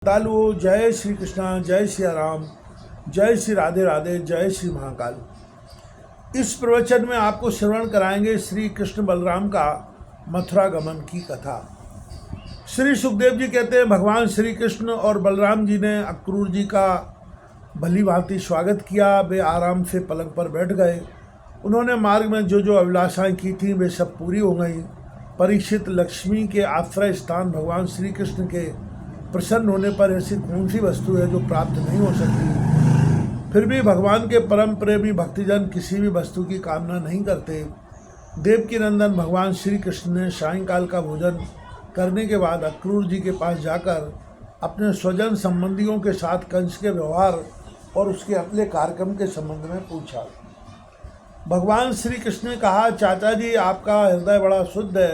तालु जय श्री कृष्णा, जय श्री राम, जय श्री राधे राधे, जय श्री महाकाल। इस प्रवचन में आपको श्रवण कराएंगे श्री कृष्ण बलराम का मथुरा गमन की कथा। श्री सुखदेव जी कहते हैं, भगवान श्री कृष्ण और बलराम जी ने अक्रूर जी का भली भांति स्वागत किया। वे आराम से पलंग पर बैठ गए। उन्होंने मार्ग में जो जो अभिलाषाएं की थीं वे सब पूरी हो गईं। परीक्षित, लक्ष्मी के आश्रय स्थान भगवान श्री कृष्ण के प्रसन्न होने पर ऐसी कौन सी वस्तु है जो प्राप्त नहीं हो सकती। फिर भी भगवान के परम प्रेमी भक्तजन किसी भी वस्तु की कामना नहीं करते। देवकी नंदन भगवान श्री कृष्ण ने सायंकाल का भोजन करने के बाद अक्रूर जी के पास जाकर अपने स्वजन संबंधियों के साथ कंस के व्यवहार और उसके अपने कार्यक्रम के संबंध में पूछा। भगवान श्री कृष्ण ने कहा, चाचा जी, आपका हृदय बड़ा शुद्ध है।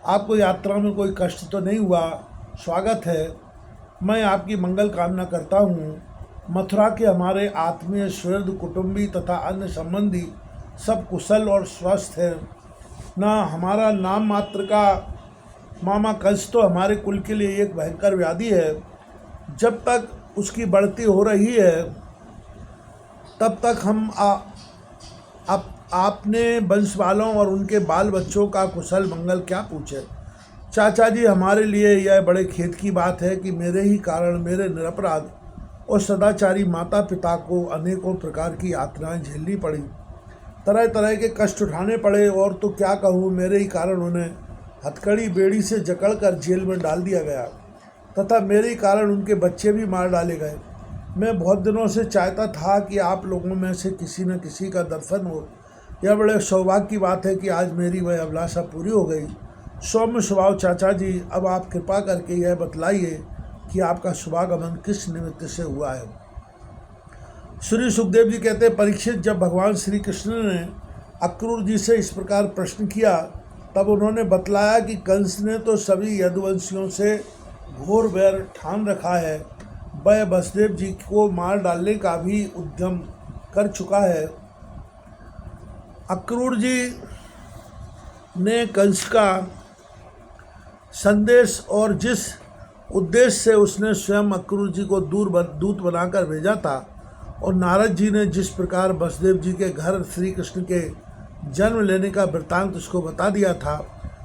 आपको यात्रा में कोई कष्ट तो नहीं हुआ। स्वागत है। मैं आपकी मंगल कामना करता हूँ। मथुरा के हमारे आत्मीय, सुहृद, कुटुंबी तथा अन्य संबंधी सब कुशल और स्वस्थ हैं। ना हमारा नाम मात्र का मामा कंस तो हमारे कुल के लिए एक भयंकर व्याधि है। जब तक उसकी बढ़ती हो रही है तब तक हम आपने वंश वालों और उनके बाल बच्चों का कुशल मंगल क्या पूछे। चाचा जी, हमारे लिए यह बड़े खेद की बात है कि मेरे ही कारण मेरे निरपराध और सदाचारी माता पिता को अनेकों प्रकार की यातनाएं झेलनी पड़ी, तरह तरह के कष्ट उठाने पड़े। और तो क्या कहूँ, मेरे ही कारण उन्हें हथकड़ी बेड़ी से जकड़कर जेल में डाल दिया गया तथा मेरे ही कारण उनके बच्चे भी मार डाले गए। मैं बहुत दिनों से चाहता था कि आप लोगों में से किसी न किसी का दर्शन हो। यह बड़े सौभाग्य की बात है कि आज मेरी वह अभिलाषा पूरी हो गई। सौम्य स्वभाव चाचा जी, अब आप कृपा करके यह बतलाइए कि आपका शुभागमन किस निमित्त से हुआ है। श्री सुखदेव जी कहते हैं, परीक्षित, जब भगवान श्री कृष्ण ने अक्रूर जी से इस प्रकार प्रश्न किया तब उन्होंने बतलाया कि कंस ने तो सभी यदुवंशियों से घोर वैर ठान रखा है। वह वसुदेव जी को मार डालने का भी उद्यम कर चुका है। अक्रूर जी ने कंस का संदेश और जिस उद्देश्य से उसने स्वयं अक्रूर जी को दूत बनाकर भेजा था और नारद जी ने जिस प्रकार वसुदेव जी के घर श्री कृष्ण के जन्म लेने का वृत्तांत उसको बता दिया था,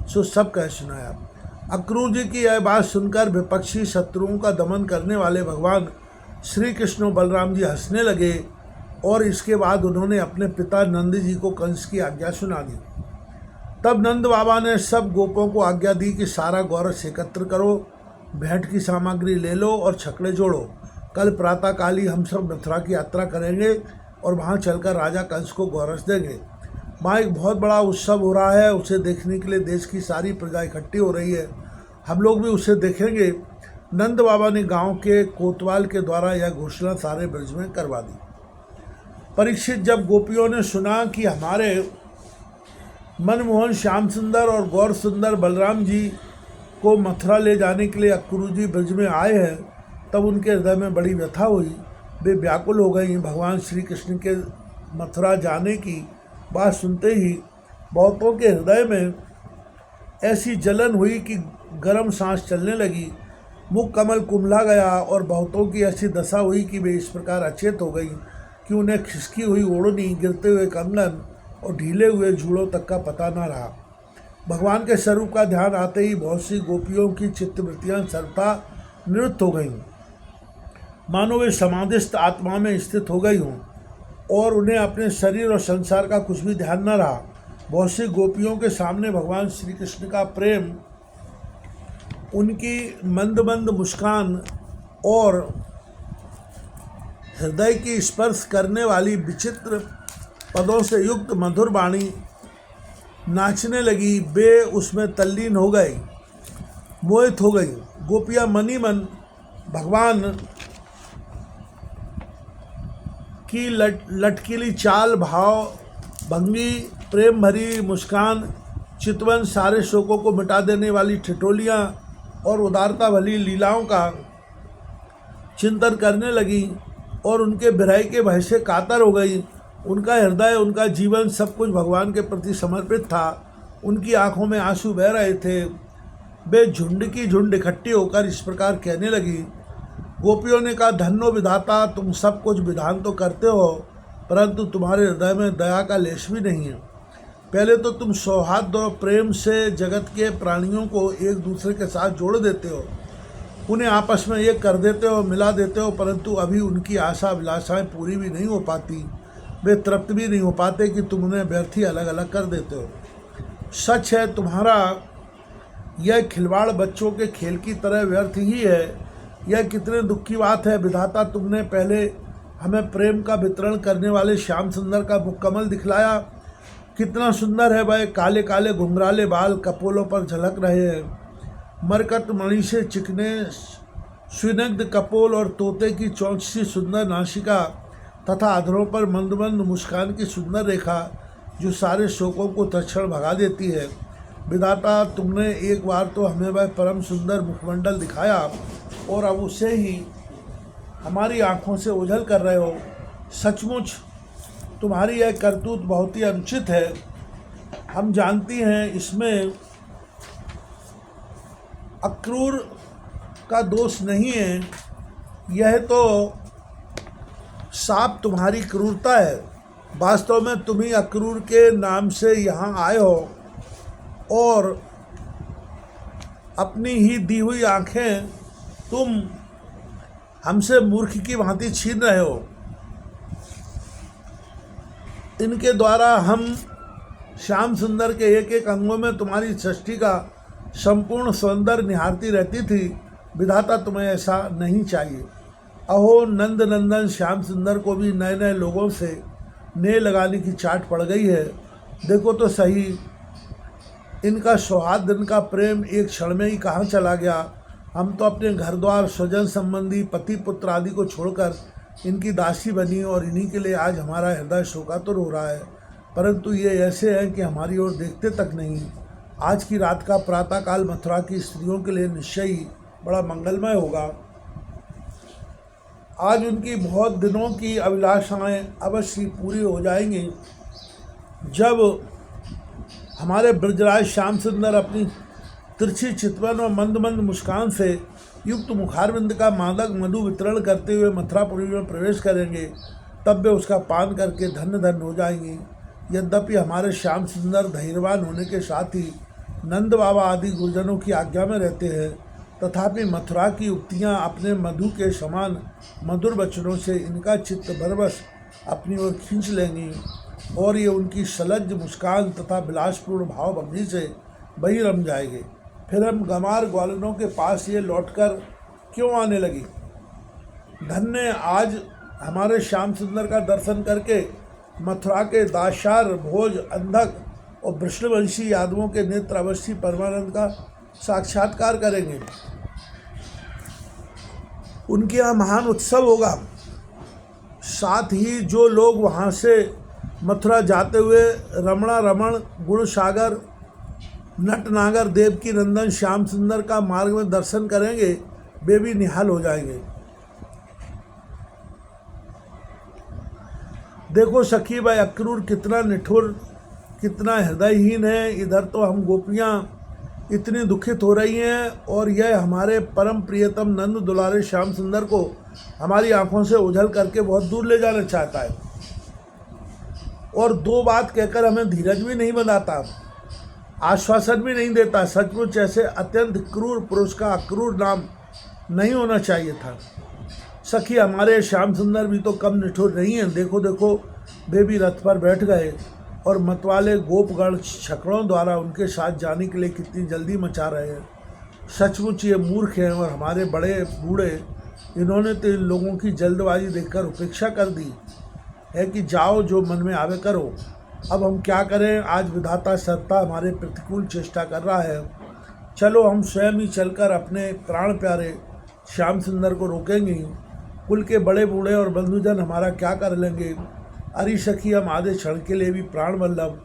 सो सब कह सुनाया। अक्रूर जी की यह बात सुनकर विपक्षी शत्रुओं का दमन करने वाले भगवान श्री कृष्ण और बलराम जी हंसने लगे और इसके बाद उन्होंने अपने पिता नंद जी को कंस की आज्ञा सुना दी। तब नंद बाबा ने सब गोपों को आज्ञा दी कि सारा गौरस एकत्र करो, भेंट की सामग्री ले लो और छकड़े जोड़ो। कल प्रातःकाल ही हम सब मथुरा की यात्रा करेंगे और वहाँ चलकर राजा कंस को गौरस देंगे। वहाँ एक बहुत बड़ा उत्सव हो रहा है। उसे देखने के लिए देश की सारी प्रजा इकट्ठी हो रही है। हम लोग भी उसे देखेंगे। नंद बाबा ने गांव के कोतवाल के द्वारा यह घोषणा सारे ब्रज में करवा दी। परीक्षित, जब गोपियों ने सुना कि हमारे मनमोहन श्याम सुंदर और गौर सुंदर बलराम जी को मथुरा ले जाने के लिए अक्रूर जी ब्रज में आए हैं, तब उनके हृदय में बड़ी व्यथा हुई। वे व्याकुल हो गई। भगवान श्री कृष्ण के मथुरा जाने की बात सुनते ही बहुतों के हृदय में ऐसी जलन हुई कि गर्म सांस चलने लगी, मुख कमल कुम्हला गया और बहुतों की ऐसी दशा हुई कि वे इस प्रकार अचेत हो गई कि उन्हें खिसकी हुई ओढ़नी, गिरते हुए कंगन और ढीले हुए जूड़ों तक का पता न रहा। भगवान के स्वरूप का ध्यान आते ही बहुत सी गोपियों की चित्तवृत्तियाँ सर्वथा निवृत्त हो गईं, मानो वे समाधिस्थ आत्मा में स्थित हो गई हों और उन्हें अपने शरीर और संसार का कुछ भी ध्यान न रहा। बहुत सी गोपियों के सामने भगवान श्री कृष्ण का प्रेम, उनकी मंद मंद मुस्कान और हृदय की स्पर्श करने वाली विचित्र पदों से युक्त मधुर वाणी नाचने लगी। वे उसमें तल्लीन हो गई, मोहित हो गई। गोपियाँ मनी मन भगवान की लटकीली चाल, भाव भंगी, प्रेम भरी मुस्कान, चितवन, सारे शोकों को मिटा देने वाली ठिठोलियाँ और उदारता भली लीलाओं का चिंतन करने लगी और उनके विरह के भय से कातर हो गई। उनका हृदय, उनका जीवन सब कुछ भगवान के प्रति समर्पित था। उनकी आंखों में आंसू बह रहे थे। वे झुंड की झुंड इकट्ठी होकर इस प्रकार कहने लगी, गोपियों ने कहा, धन्यो विधाता, तुम सब कुछ विधान तो करते हो, परंतु तुम्हारे हृदय में दया का लेश भी नहीं है। पहले तो तुम सौहार्द और प्रेम से जगत के प्राणियों को एक दूसरे के साथ जोड़ देते हो, उन्हें आपस में एक कर देते हो, मिला देते हो, परंतु अभी उनकी आशा अभिलाषाएं पूरी भी नहीं हो पाती, वे तृप्त भी नहीं हो पाते कि तुम उन्हें व्यर्थ ही अलग अलग कर देते हो। सच है, तुम्हारा यह खिलवाड़ बच्चों के खेल की तरह व्यर्थ ही है। यह कितने दुख की बात है विधाता, तुमने पहले हमें प्रेम का वितरण करने वाले श्याम सुंदर का मुकम्मल दिखलाया। कितना सुंदर है वह, काले काले घुंघराले बाल कपोलों पर झलक रहे हैं, मरकत मणि से चिकने स्विनग्ध कपोल और तोते की चोंच सी सुंदर नासिका तथा अधरों पर मंद मंद मुस्कान की सुंदर रेखा जो सारे शोकों को तत्क्षण भगा देती है। विधाता, तुमने एक बार तो हमें वह परम सुंदर मुखमंडल दिखाया और अब उसे ही हमारी आंखों से ओझल कर रहे हो। सचमुच तुम्हारी यह करतूत बहुत ही अनुचित है। हम जानती हैं इसमें अक्रूर का दोष नहीं है, यह तो साफ तुम्हारी क्रूरता है। वास्तव में तुम ही अक्रूर के नाम से यहाँ आए हो और अपनी ही दी हुई आंखें तुम हमसे मूर्ख की भांति छीन रहे हो। इनके द्वारा हम श्याम सुंदर के एक एक अंगों में तुम्हारी सृष्टि का संपूर्ण सौंदर्य निहारती रहती थी। विधाता, तुम्हें ऐसा नहीं चाहिए। अहो, नंद नंदन श्याम सुंदर को भी नए नए लोगों से नेह लगाने की चाट पड़ गई है। देखो तो सही, इनका सौहार्द, इनका प्रेम एक क्षण में ही कहाँ चला गया। हम तो अपने घर द्वार, स्वजन संबंधी, पति पुत्र आदि को छोड़कर इनकी दासी बनी और इन्हीं के लिए आज हमारा हृदय शोकातुर हो रहा है, परंतु ये ऐसे हैं कि हमारी ओर देखते तक नहीं। आज की रात का प्रातःकाल मथुरा की स्त्रियों के लिए निश्चय ही बड़ा मंगलमय होगा। आज उनकी बहुत दिनों की अभिलाषाएं अवश्य पूरी हो जाएंगी जब हमारे ब्रजराज श्याम सुंदर अपनी तिरछी चितवन और मंद मंद मुस्कान से युक्त मुखारविंद का मादक मधु वितरण करते हुए मथुरापुरी में प्रवेश करेंगे। तब वे उसका पान करके धन्य धन्य हो जाएंगी। यद्यपि हमारे श्याम सुंदर धैर्यवान होने के साथ ही नंद बाबा आदि गुरुजनों की आज्ञा में रहते हैं, तथापि मथुरा की युक्तियाँ अपने मधु के समान मधुर वचनों से इनका चित्त बरबस अपनी ओर खींच लेंगी और ये उनकी सलज्ज मुस्कान तथा विलासपूर्ण भाव भंगी से वही रम जाएंगे। फिर हम गंवार ग्वालिनों के पास ये लौटकर क्यों आने लगी। धन्य आज हमारे श्याम सुंदर का दर्शन करके मथुरा के दाशार, भोज, अंधक और वृष्णवंशी यादवों के नेत्र अवश्य परमानंद का साक्षात्कार करेंगे। उनके यहाँ महान उत्सव होगा। साथ ही जो लोग वहाँ से मथुरा जाते हुए रमणा रमण, गुण सागर, नटनागर, देवकी नंदन श्याम सुंदर का मार्ग में दर्शन करेंगे, वे भी निहाल हो जाएंगे। देखो सखी, भाई अक्रूर कितना निठुर, कितना हृदयहीन है। इधर तो हम गोपियाँ इतनी दुखित हो रही हैं और यह हमारे परम प्रियतम नंद दुलारे श्याम सुंदर को हमारी आंखों से ओझल करके बहुत दूर ले जाना चाहता है और दो बात कहकर हमें धीरज भी नहीं बनाता, आश्वासन भी नहीं देता। सचमुच ऐसे अत्यंत क्रूर पुरुष का अक्रूर नाम नहीं होना चाहिए था। सखी, हमारे श्याम सुंदर भी तो कम निठुर नहीं हैं। देखो देखो, वे भी रथ पर बैठ गए और मतवाले गोपगण छकड़ों द्वारा उनके साथ जाने के लिए कितनी जल्दी मचा रहे हैं। सचमुच ये मूर्ख हैं और हमारे बड़े बूढ़े, इन्होंने तो इन लोगों की जल्दबाजी देखकर उपेक्षा कर दी है कि जाओ, जो मन में आवे करो। अब हम क्या करें, आज विधाता सत्ता हमारे प्रतिकूल चेष्टा कर रहा है। चलो हम स्वयं ही चलकर अपने प्राण प्यारे श्याम सुंदर को रोकेंगे। कुल के बड़े बूढ़े और बंधुजन हमारा क्या कर लेंगे। अरे सखी, हम आधे क्षण के लिए भी प्राण वल्लभ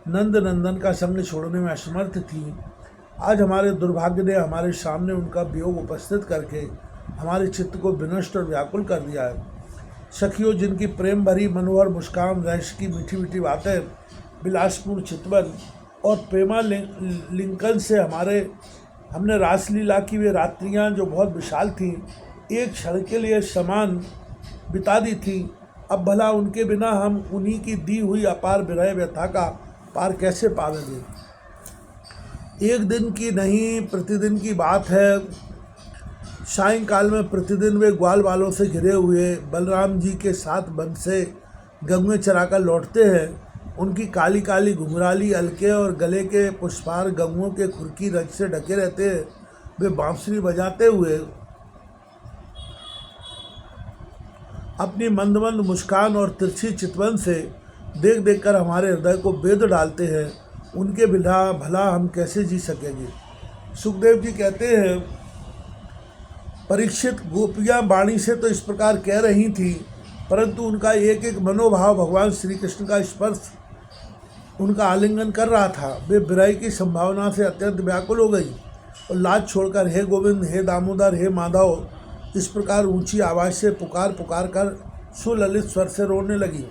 नंद नंदन का संग छोड़ने में असमर्थ थी। आज हमारे दुर्भाग्य ने हमारे सामने उनका वियोग उपस्थित करके हमारे चित्त को विनष्ट और व्याकुल कर दिया है। सखियों, जिनकी प्रेम भरी मनोहर मुस्कान, रहस्य की मीठी मीठी बातें, विलासपूर्ण चितवन और प्रेमा लिंकन से हमने रासलीला की वे रात्रियां जो बहुत विशाल थीं, एक क्षण के लिए समान बिता दी थी। अब भला उनके बिना हम उन्हीं की दी हुई अपार विरह व्यथा का पार कैसे पावेंगे। एक दिन की नहीं, प्रतिदिन की बात है। सायंकाल में प्रतिदिन वे ग्वाल वालों से घिरे हुए बलराम जी के साथ वन से गंगे चराकर लौटते हैं। उनकी काली काली घुंघराली अलके और गले के पुष्पार गंगों के खुरकी रज से ढके रहते हैं। वे बांसुरी बजाते हुए अपनी मंद मंद मुस्कान और तिरछी चितवन से देख देख कर हमारे हृदय को बेद डालते हैं। उनके बिना भला हम कैसे जी सकेंगे। सुखदेव जी कहते हैं, परीक्षित, गोपियाँ वाणी से तो इस प्रकार कह रही थी, परंतु उनका एक एक मनोभाव भगवान श्री कृष्ण का स्पर्श उनका आलिंगन कर रहा था। वे विरह की संभावना से अत्यंत व्याकुल हो गई और लाज छोड़कर हे गोविंद, हे दामोदर, हे माधव इस प्रकार ऊंची आवाज़ से पुकार पुकार कर सुललित स्वर से रोने लगी।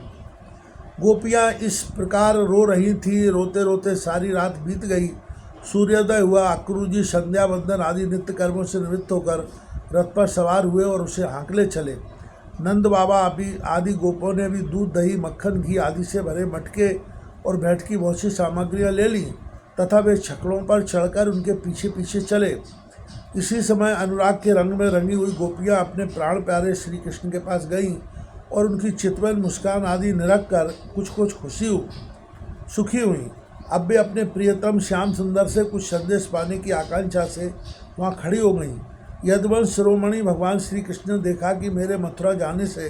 गोपियाँ इस प्रकार रो रही थी। रोते रोते सारी रात बीत गई। सूर्योदय हुआ। अक्रूर संध्या वंदन आदि नित्य कर्मों से निवृत्त होकर रथ पर सवार हुए और उसे हाँकले चले। नंद बाबा आदि गोपों ने भी दूध, दही, मक्खन, घी आदि से भरे मटके और बैठ की बहुत सी सामग्रियाँ ले लीं तथा वे छकड़ों पर चढ़कर उनके पीछे पीछे चले। इसी समय अनुराग के रंग में रंगी हुई गोपियाँ अपने प्राण प्यारे श्री कृष्ण के पास गईं और उनकी चितवन मुस्कान आदि निरख कर कुछ कुछ सुखी हुई। अब वे अपने प्रियतम श्याम सुंदर से कुछ संदेश पाने की आकांक्षा से वहाँ खड़ी हो गईं। यदुवंश शिरोमणि भगवान श्री कृष्ण ने देखा कि मेरे मथुरा जाने से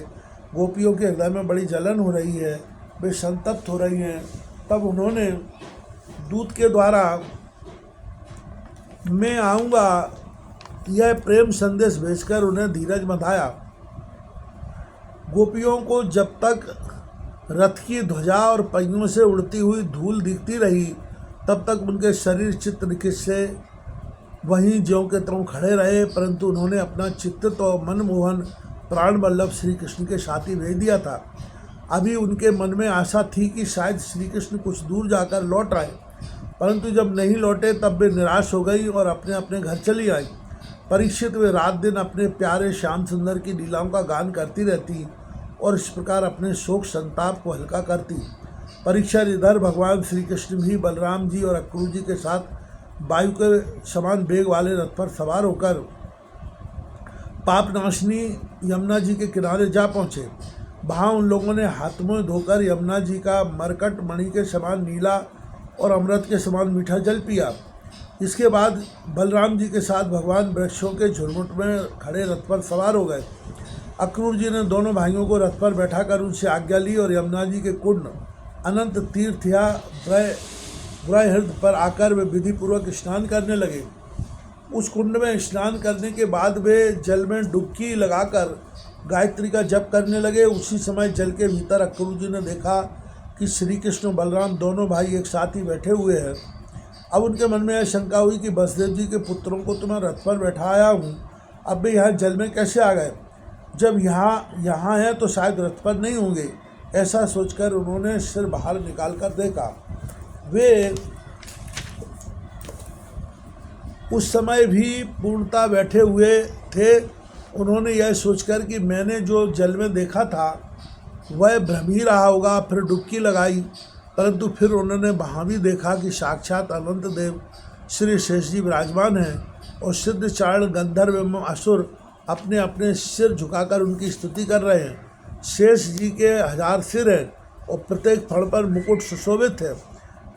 गोपियों के हृदय में बड़ी जलन हो रही है, वे संतप्त हो रही हैं, तब उन्होंने दूत के द्वारा मैं आऊँगा यह प्रेम संदेश भेजकर उन्हें धीरज बंधाया। गोपियों को जब तक रथ की ध्वजा और पहियों से उड़ती हुई धूल दिखती रही, तब तक उनके शरीर चित्त निकट से वहीं ज्यों के त्यों खड़े रहे, परंतु उन्होंने अपना चित्त तो मनमोहन प्राण वल्लभ श्री कृष्ण के साथ ही भेज दिया था। अभी उनके मन में आशा थी कि शायद श्री कृष्ण कुछ दूर जाकर लौट आए, परंतु जब नहीं लौटे तब वे निराश हो गई और अपने अपने घर चली आई। परीक्षित, वे रात दिन अपने प्यारे श्याम सुंदर की लीलाओं का गान करती रहती और इस प्रकार अपने शोक संताप को हल्का करती। परीक्षित, इधर भगवान श्री कृष्ण भी बलराम जी और अक्रूर जी के साथ वायु के समान वेग वाले रथ पर सवार होकर पापनाशिनी यमुना जी के किनारे जा पहुँचे। वहाँ उन लोगों ने हाथ मुँह धोकर यमुना जी का मरकट मणि के समान नीला और अमृत के समान मीठा जल पिया। इसके बाद बलराम जी के साथ भगवान वृक्षों के झुरमुट में खड़े रथ पर सवार हो गए। अक्रूर जी ने दोनों भाइयों को रथ पर बैठाकर उनसे आज्ञा ली और यमुना जी के कुंड अनंत तीर्थ या वृहद पर आकर वे विधिपूर्वक स्नान करने लगे। उस कुंड में स्नान करने के बाद वे जल में डुबकी लगाकर गायत्री का जप करने लगे। उसी समय जल के भीतर अक्रूर जी ने देखा कि श्री कृष्ण बलराम दोनों भाई एक साथ ही बैठे हुए हैं। अब उनके मन में यह शंका हुई कि वसुदेव जी के पुत्रों को तो मैं रथ पर बैठाया हूँ, अब वे यहाँ जल में कैसे आ गए। जब यहाँ हैं तो शायद रथ पर नहीं होंगे। ऐसा सोचकर उन्होंने सिर बाहर निकाल कर देखा। वे उस समय भी पूर्णता बैठे हुए थे। उन्होंने यह सोचकर कि मैंने जो जल में देखा था वह भ्रम ही रहा होगा, फिर डुबकी लगाई, परंतु फिर उन्होंने वहाँ भी देखा कि साक्षात अनंत देव श्री शेष जी विराजमान हैं और सिद्ध चारण गंधर्व एवं असुर अपने अपने सिर झुकाकर उनकी स्तुति कर रहे हैं। शेष जी के 1000 सिर हैं और प्रत्येक फण पर मुकुट सुशोभित है।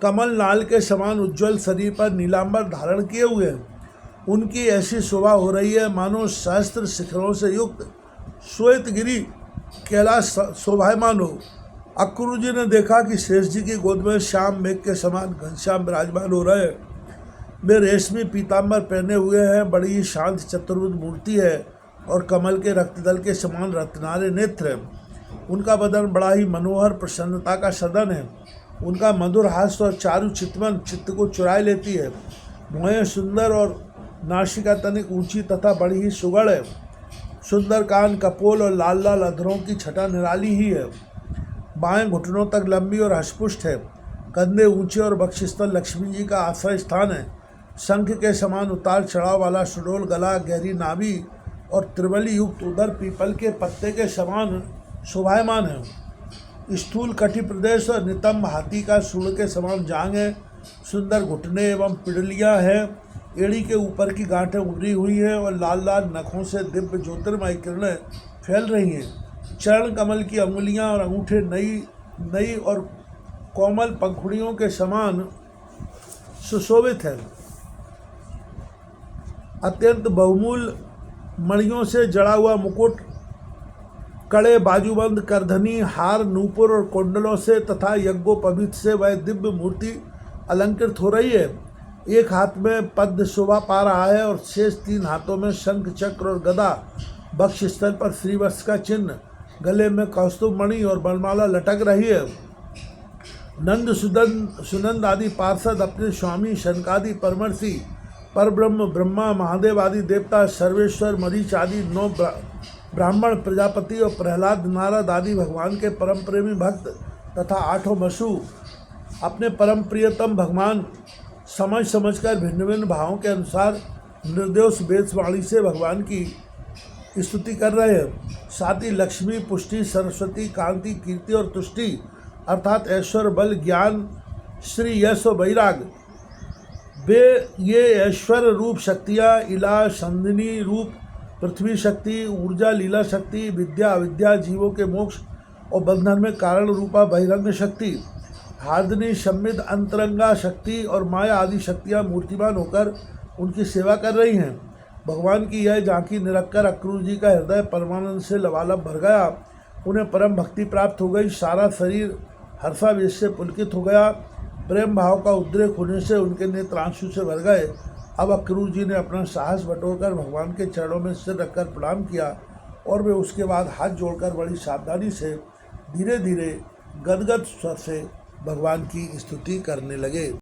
कमल नाल के समान उज्ज्वल शरीर पर नीलांबर धारण किए हुए हैं। उनकी ऐसी शोभा हो रही है मानो सहस्त्र शिखरों से युक्त श्वेतगिरी कैलाश शोभायमान हो। अक्रूर जी ने देखा कि शेष जी की गोद में श्याम मेघ के समान घनश्याम विराजमान हो रहे हैं। वे रेशमी पीताम्बर पहने हुए हैं, बड़ी ही शांत चतुर्भुज मूर्ति है और कमल के रक्तदल के समान रत्नारे नेत्र हैं। उनका बदन बड़ा ही मनोहर प्रसन्नता का सदन है। उनका मधुर हास्य और चारु चितवन चित्त को चुराए लेती है। भुएं सुंदर और नासिका तनिक ऊंची तथा बड़ी ही सुगढ़ है। सुंदर कान, कपोल और लाल लाल अधरों की छटा निराली ही है। बाएं घुटनों तक लंबी और हष्पुष्ट है। कंधे ऊंचे और बक्षस्थल लक्ष्मी जी का आश्रय स्थान है। शंख के समान उतार चढ़ाव वाला सुडोल गला, गहरी नाभि, और त्रिवली युक्त उदर पीपल के पत्ते के समान शोभायमान है। स्थूल कटी प्रदेश और नितंब हाथी का सूंड के समान जांग है। सुंदर घुटने एवं पिंडलियां हैं। एड़ी के ऊपर की गांठें उभरी हुई हैं और लाल लाल नखों से दिव्य ज्योतिर्मय किरणें फैल रही हैं। चरण कमल की अंगुलियां और अंगूठे नई और कोमल पंखुड़ियों के समान सुशोभित हैं। अत्यंत बहुमूल्य मणियों से जड़ा हुआ मुकुट, कड़े, बाजूबंद, करधनी, हार, नूपुर और कुंडलों से तथा यज्ञोपवीत से वह दिव्य मूर्ति अलंकृत हो रही है। एक हाथ में पद्म शोभा पा रहा है और शेष 3 हाथों में शंख, चक्र और गदा, वक्षस्थल पर श्रीवत्स का चिन्ह, गले में कौस्तुभ मणि और वनमाला लटक रही है। नंद सुनंद आदि पार्षद अपने स्वामी शनकादि परमर्षि, परब्रह्म, ब्रह्मा, महादेव आदि देवता, सर्वेश्वर, मरीच आदि 9 ब्राह्मण, प्रजापति और प्रहलाद, नारद आदि भगवान के परम प्रेमी भक्त तथा 8 वसु अपने परम प्रियतम भगवान समझकर भिन्न भिन्न भावों के अनुसार निर्दोष वेदवाणी से भगवान की स्तुति कर रहे हैं। साथ ही लक्ष्मी, पुष्टि, सरस्वती, कांति, कीर्ति और तुष्टि अर्थात ऐश्वर्य, बल, ज्ञान, श्री, यश और वैराग, ये ऐश्वर्य रूप शक्तियाँ, इला, संधिनी रूप पृथ्वी शक्ति, ऊर्जा, लीला शक्ति, विद्या, अविद्या, जीवों के मोक्ष और बंधन में कारण रूपा बहिरंग शक्ति, हार्दनी, सम्मिद, अंतरंगा शक्ति और माया आदि शक्तियाँ मूर्तिमान होकर उनकी सेवा कर रही हैं। भगवान की यह झांकी निरखकर अक्रूर जी का हृदय परमानंद से लबालब भर गया। उन्हें परम भक्ति प्राप्त हो गई। सारा शरीर हर्षावेश से पुलकित हो गया। प्रेम भाव का उद्रेक होने से उनके नेत्र आंसू से भर गए। अब अक्रूर जी ने अपना साहस बटोरकर भगवान के चरणों में सिर रखकर प्रणाम किया और वे उसके बाद हाथ जोड़कर बड़ी सावधानी से धीरे धीरे गदगद स्वर से भगवान की स्तुति करने लगे।